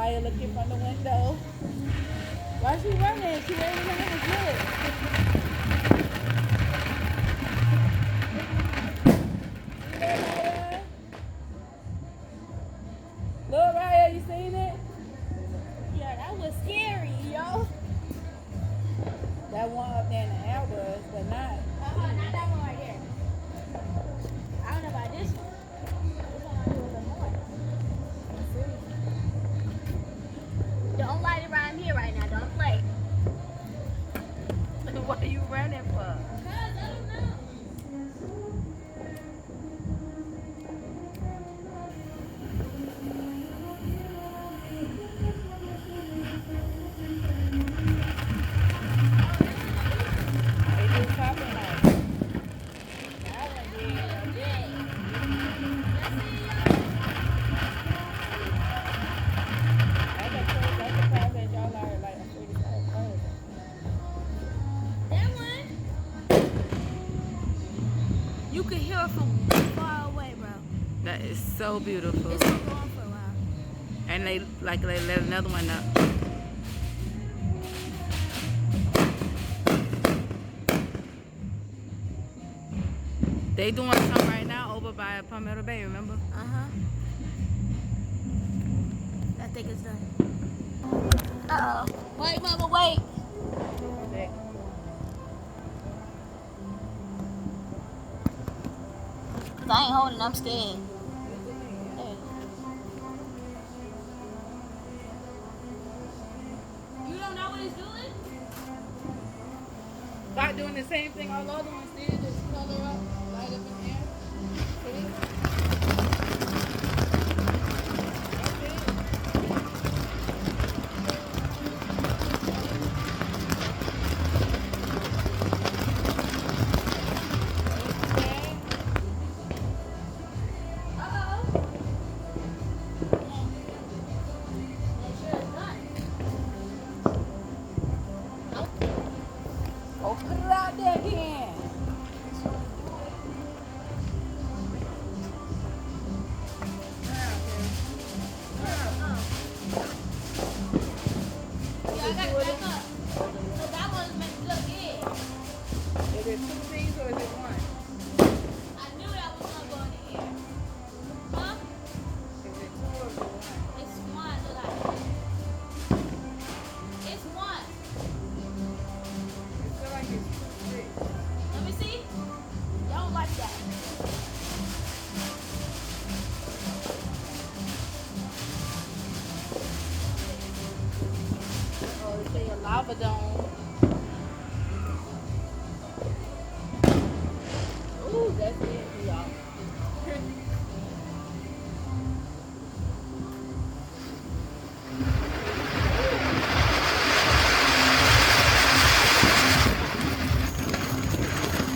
Maya looking from the window. Why she running? She waving her hands. Look. Look, Raya, you seen it? Yeah, that was scary, yo. That one up there in the air was, but not. Not that one right there. I don't know about this one. This one might be a little more. Don't light it around here right now. Don't play. What are you running for? Cause I don't know. They do shopping like that one did. That's a price that y'all are like afraid to sell first. That one. You can hear it from far away, bro. That is so beautiful. It's been going for a while. And they let another one up. They doing something right now over by Palmetto Bay, remember? Uh-huh. I think it's done. Uh-oh. Wait, mama, wait. Cause I ain't holding, I'm scared. You don't know what it's doing? Start doing the same thing all other ones did, just color up, light up in there. See? Oh, put it out there again. Yeah, I got it back up. Cause that one's meant to look good. Is it two things or is it one? I knew that was gonna go in the air. Huh? Is it two or is it one? It's one, look like it's one. It feel like it's two sticks. Let me see. Don't like that. Oh, they say a lava dome. Ooh, that's it, y'all.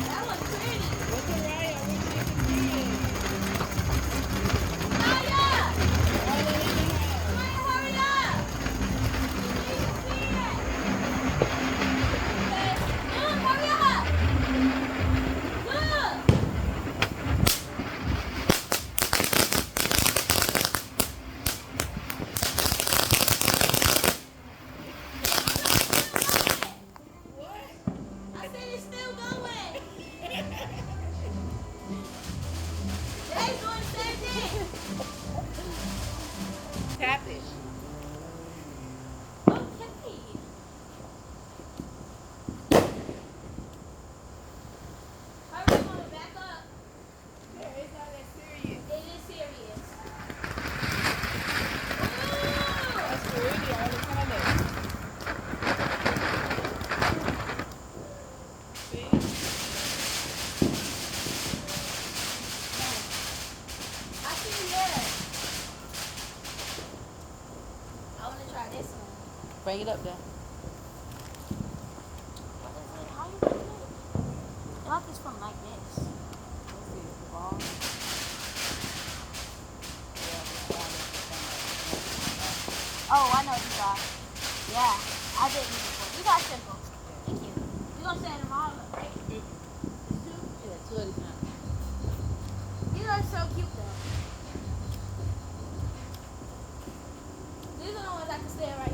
That was pretty. What's it right? Are we making it? Hurry up! All the way in the house. Hurry up! You need to see it. Okay. Hurry up! Look! I said it's still going. They're doing the same thing. Tap it. Okay. Hurry up, mama, back up. Yeah, it's not that serious. It is serious. That's pretty, all the colors. See? I see it. I want to try this one. Bring it up there. How you do it? Lock is from like this. Oh, I know what you got. Yeah, I did these before. You got simple. Thank you. You're going to send them all up, right? Yeah, two at a time. These are so cute, though. These are the ones say it right